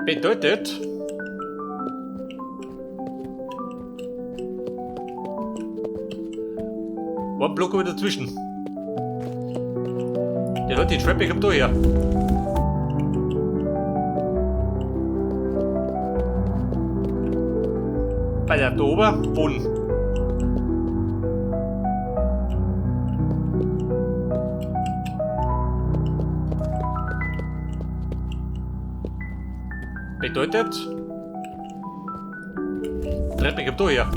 Bedeutet, ein Block wieder dazwischen. Der hat die Treppe, kommt da her. Bei der da oben, Boden. Bedeutet, Treppe kommt da her.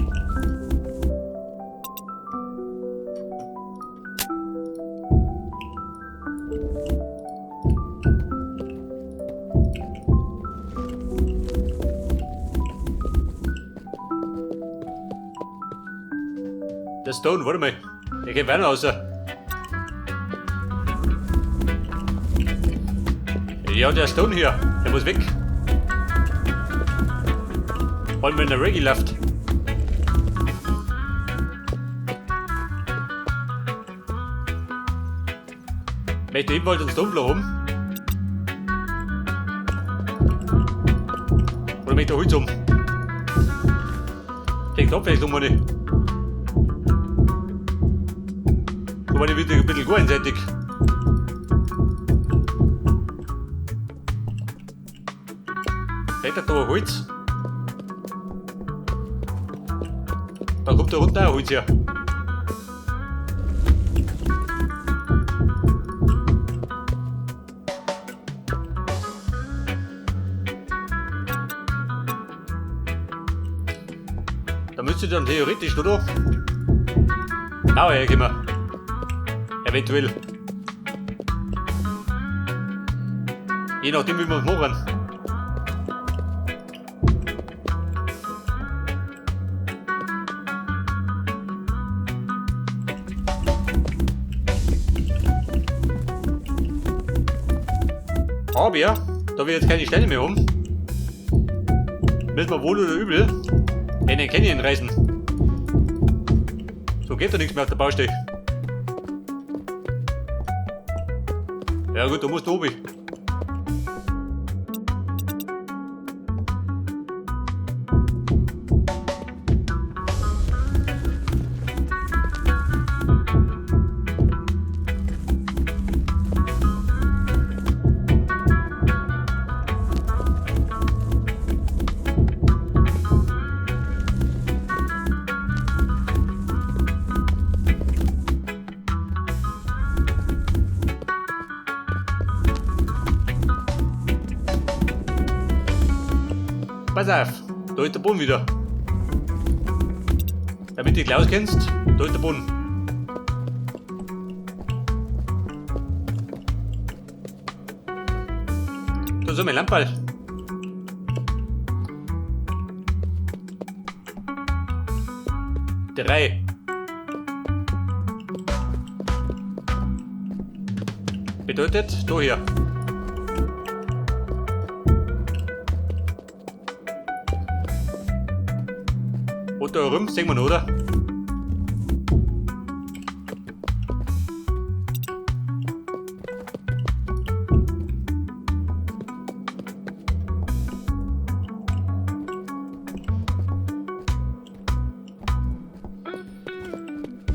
Der Stone, warte mal. Der geht weiter raus. Ja, der Stone hier. Der muss weg. Vor allem, wenn der Reggae läuft. Möchte ebenfalls einen Stone haben? Oder möchte er Holz haben? Kriegt Abwechslung, meine. Da war ich wieder ein bisschen gar einseitig. Kriegt er da ein Holz? Dann kommt da unten auch ein Holz her. Da müsste dann theoretisch, oder? Auch herkommen. Eventuell. Je nachdem, wie wir es machen. Aber ja, da wir jetzt keine Steine mehr haben, müssen wir wohl oder übel einen Canyon reißen. So geht doch nichts mehr auf der Baustelle. Ja gut, da musst du oben. Pass auf, da ist der Boden wieder. Damit du dich auskennst, da ist der Boden. Da ist mein Lampe. Drei. Bedeutet, da hier. Und da rum, sehen wir noch, oder?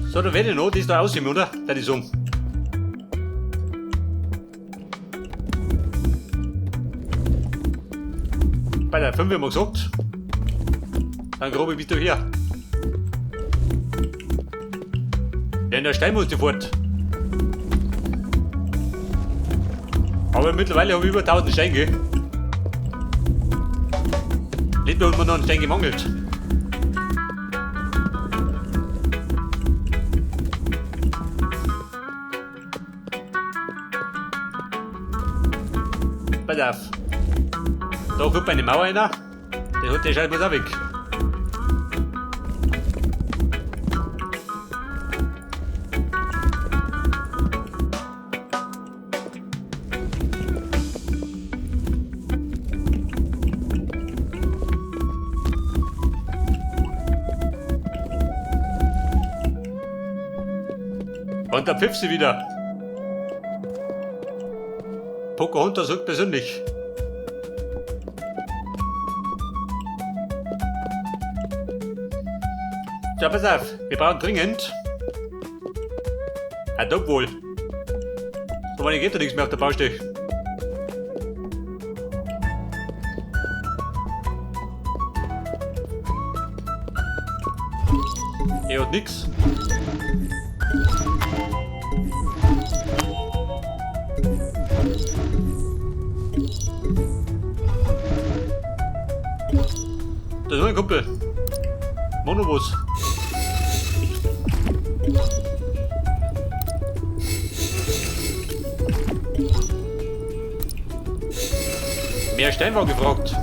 So, da werde ich noch, die ist da aussehen, oder? Da die Song. Bei der 5 haben wir gesagt. Dann grob bis her. Ja, in der Stein muss sofort. Aber mittlerweile habe ich über 1000 Steine, gell? Nicht mehr, hat man noch einen Stein gemangelt. Pass auf. Da kommt eine Mauer rein. Den hat der Scheibe auch weg. Und da pfiff sie wieder. Pocahontas sagt persönlich. So, pass auf. Wir brauchen dringend. Ah, doch wohl. So, wann geht da nichts mehr auf der Baustelle. Er hat nix. Da ist noch ein Kumpel. Monobus. Mehr Steinwagen gefragt.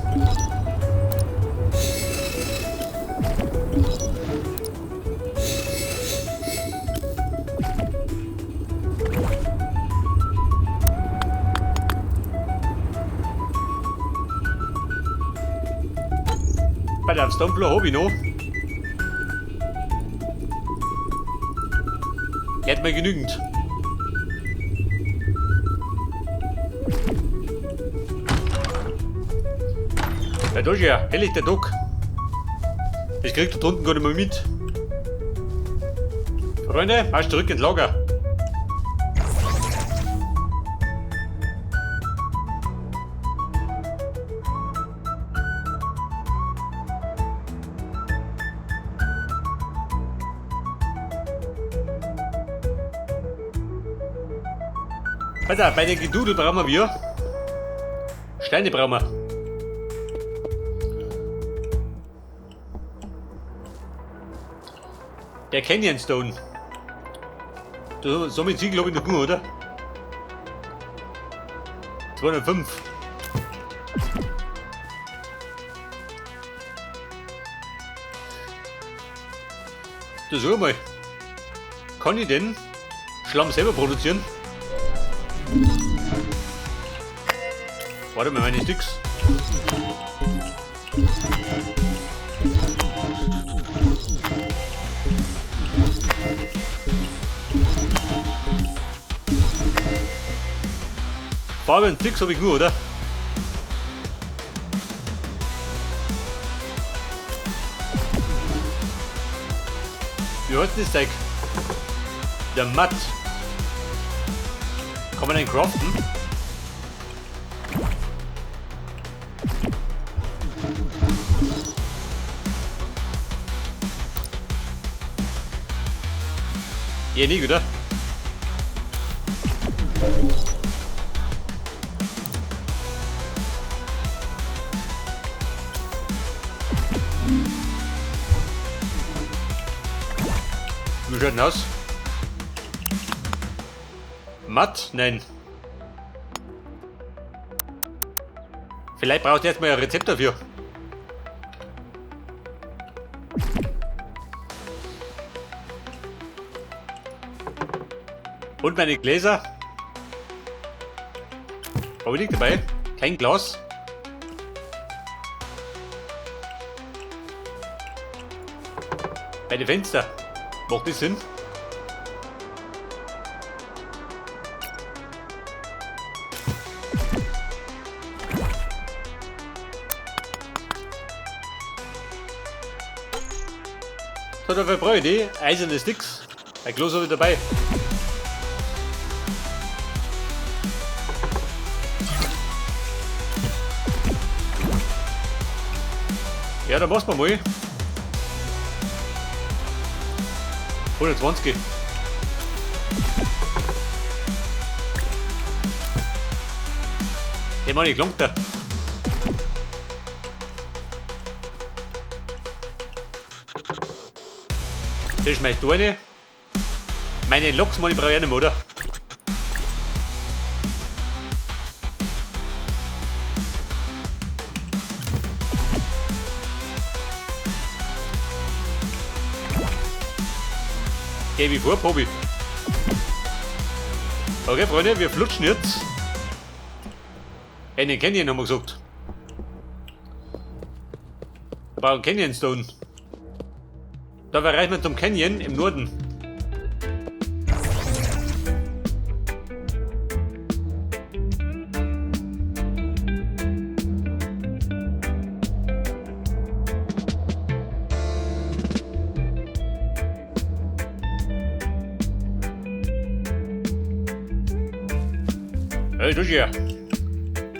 Bei der Stonefloor habe ich noch. Hätte mir genügend. Ja, da ist ja, hell der Dock. Das kriegt da drunten gar nicht mehr mit. Freunde, marsch zurück ins Lager. Pass auf, bei den Gedudel brauchen wir Steine brauchen wir. Der Canyon Stone. So mit Ziegel habe ich noch gut, oder? 205. Du sag mal. Kann ich den Schlamm selber produzieren? Warte mal, meine Sticks. Farbe und Sticks habe ich nur, oder? Wie heißt das Zeug? Der Matt. Kann man den craften? Ja, nicht, oder? Wie schaut denn aus? Matt? Nein. Vielleicht braucht ihr jetzt mal ein Rezept dafür. Und meine Gläser. Aber liegt dabei. Kein Glas. Bei den Fenster. Macht das Sinn? So, dafür brauche ich die eiserne Sticks. Ein Glas habe ich dabei. Ja, dann machst du mal. 120. Den Mann, ich gelangt da. Das schmeißt du eine. Meine Loks, Mann, ich brauche ich nicht mehr, oder? Geh wie vor, Probi. Okay, Freunde, wir flutschen jetzt. Einen Canyon haben wir gesagt. Wir brauchen Canyon Stone. Da erreichen wir zum Canyon im Norden. Hey, du hier.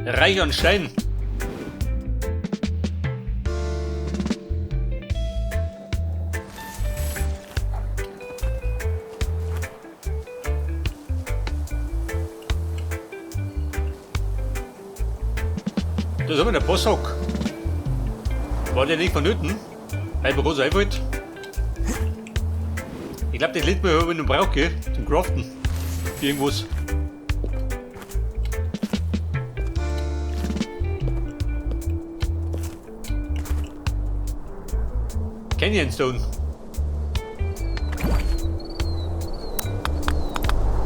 Reich an Stein. Da haben wir den Bosshock. War der nicht vonnöten? Einfach groß einfach. Ich glaube, den lädt man, wenn man braucht, gell? Zum Craften. Irgendwas. Canyon Stone.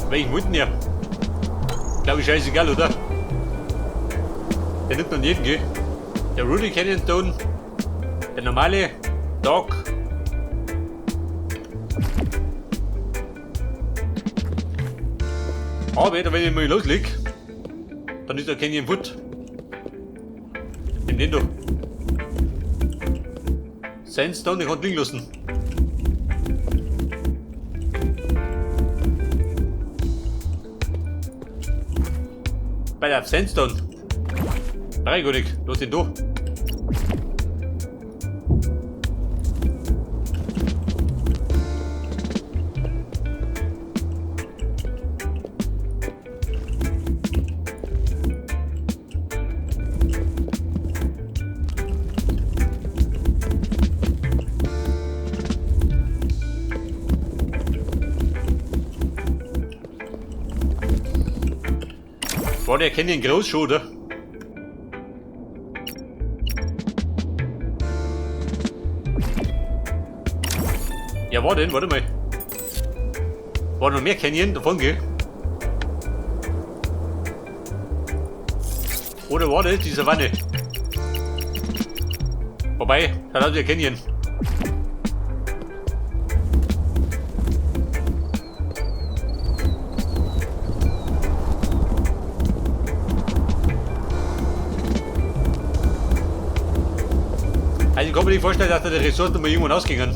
Welchen wollten ihr? Glaube ich scheißegal, oder? Der nimmt man jeden, gell? Der Rudy Canyon Stone. Der normale Dog. Aber wenn ich mal loslege, dann ist der Canyon Foot. Nimm den doch. Sandstone, den kann liegen lassen. Bei der Sandstone. Nein, gar nicht. Lass den da. War der Canyon groß schon, oder? Ja, war denn? Warte mal. War noch mehr Canyon davon, gell? Oder war das die Savanne? Vorbei, da hat der Canyon. Also ich kann mir nicht vorstellen, dass da die Ressourcen mal irgendwann ausgingen.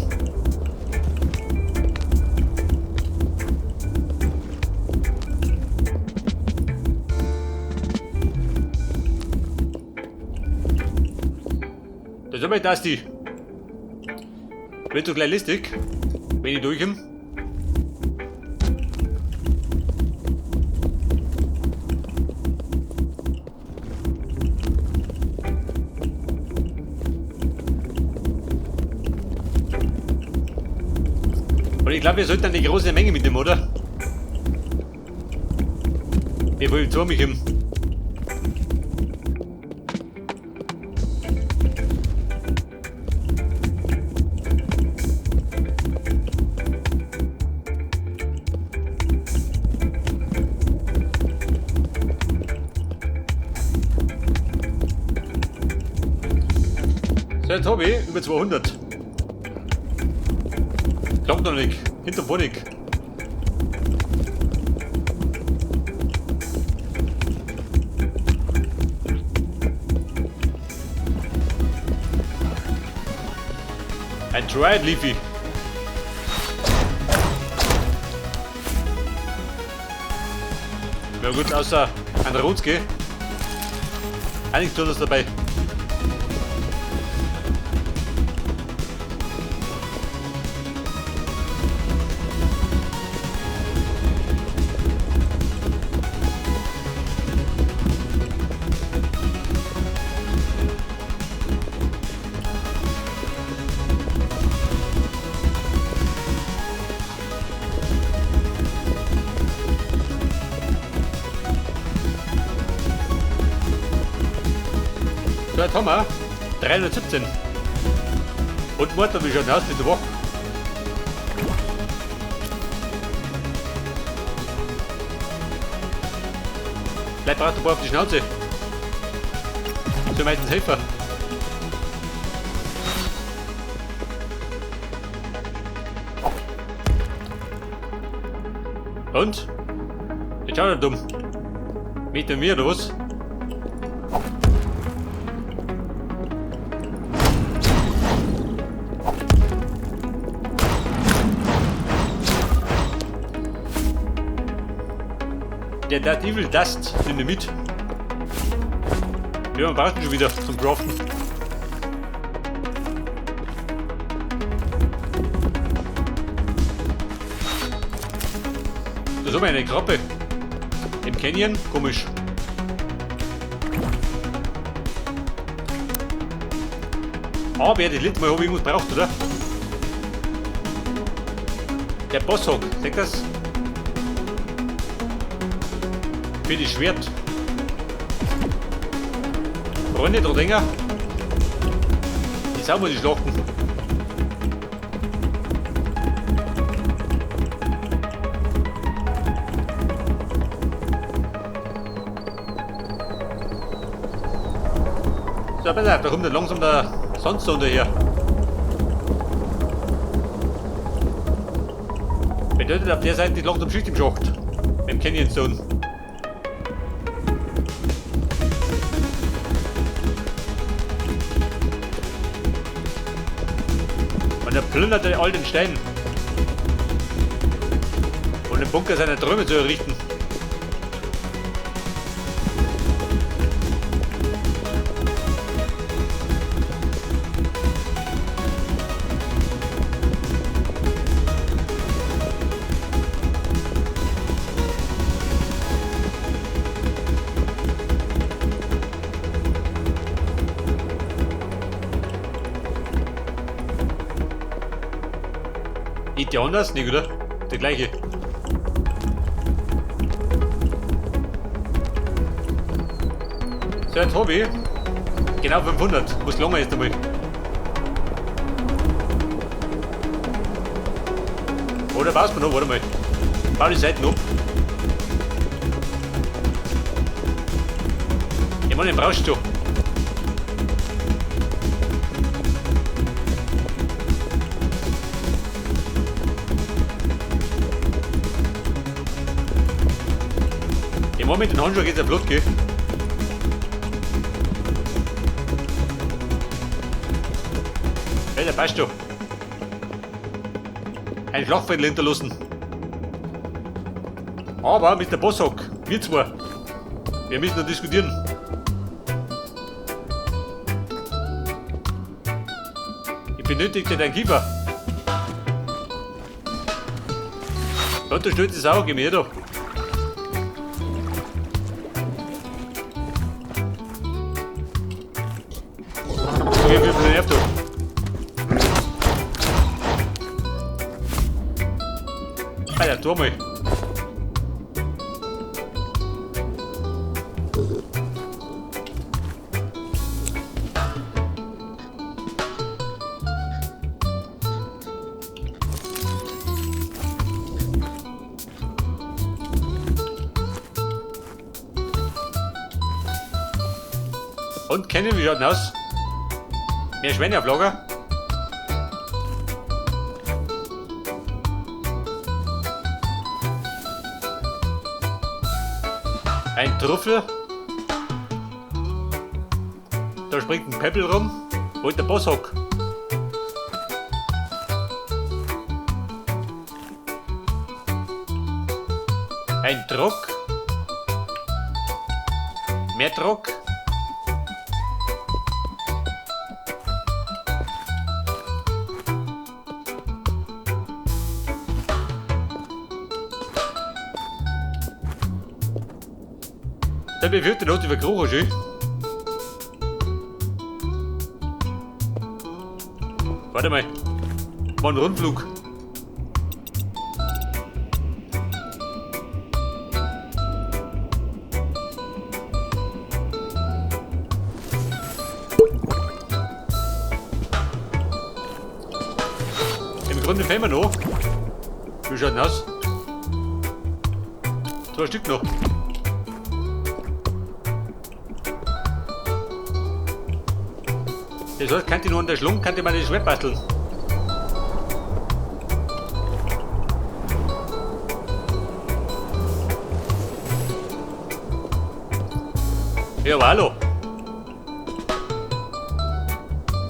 Da sind wir das die. Wird so gleich listig, wenn ich durchkomme. Und ich glaube, wir sollten eine große Menge mitnehmen, oder? Wir wollen zu mich hin. So, jetzt habe ich über 200. Glaubt noch nicht. Hinter Bonig. Ein Triad Leafy. Ja gut, außer ein Rotske. Eigentlich tun das dabei. So, jetzt haben wir 317. Und Mutter, wie schaut aus diese Woche? Vielleicht braucht ein paar auf die Schnauze. So meistens Helfer. Und? Jetzt schau nicht dumm. Mit mir oder was? der Evil Dust nehme ich mit. Ja, man braucht ihn schon wieder zum Craften. Da haben wir eine Krabbe. Im Canyon, komisch. Aber ja, das letzte Mal habe ich irgendwas braucht, oder? Der Bosshock, seht ihr das? Für das Schwert. Freunde der Dinger. Jetzt haben wir die Schlachten. So, pass auf, da kommt dann langsam der Sandstone daher. Bedeutet, auf der Seite ist langsam Schicht im Schacht. Beim Canyon Stone. Und er plündert all den Stein. Um den Bunker seiner Träume zu errichten. Geht ja anders, nicht, oder? Der gleiche. So, jetzt habe ich genau 500. Muss lange jetzt einmal. Oder baust du noch? Warte mal. Bau die Seiten ab. Ich meine, den brauchst du. Mit den Handschuhen geht es ja flott, gell? Ja, der passt doch. Ein Schlachtfeld hinterlassen. Aber mit der Bosshock, wir zwei. Wir müssen noch diskutieren. Ich benötige deinen Kiefer. Gott, du stellst die Sau, geh mir doch. Wie viel nervt du? Alter, tu mal. Und kennen wir schaut aus? Mehr Schwäne auf Lager? Ein Trüffel. Da springt ein Peppel rum. Wo ist der Bosshock? Ein Druck. Mehr Druck. Der bewirkt den über Krocher schön. Warte mal. War ein Rundflug. Im Grunde fehlen wir noch. Wie schaut denn aus? 2 Stück noch. Das heißt, kann ich nur an der Schlung, kann ich mal das Schwert basteln. Ja, aber hallo.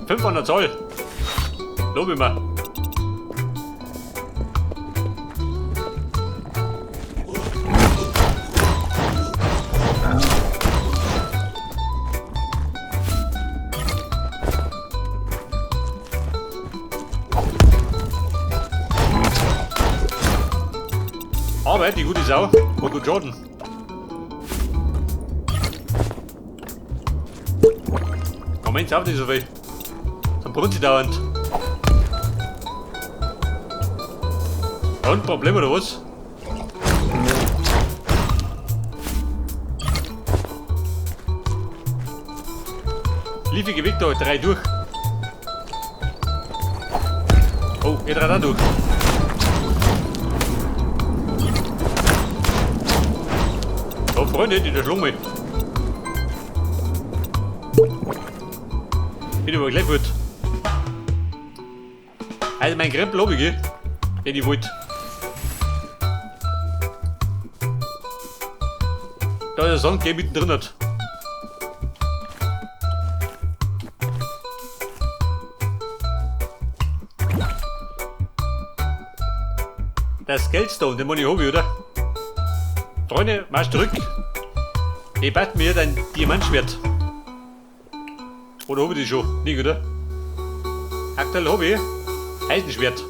500 Zoll. Lob ich mir. weit, die gute Sau. Und gut Jordan. Moment, auch nicht so viel. Dann brunnt sie dauernd. Und Problem oder was? Lief ich weg da, 3 durch. Oh, geht da durch. Oh, Freunde, die da schlug mich. Bin aber gleich gut. Also mein Krempel hab ich, gell? Den ich wollte. Da ist der Sand, der mittendrin hat. Das Geldstone, den muss ich haben, oder? Freunde, marsch zurück. Ich bat mir dein Diamantschwert. Oder hab ich die schon? Nicht, oder? Aktuell hab ich Eisenschwert.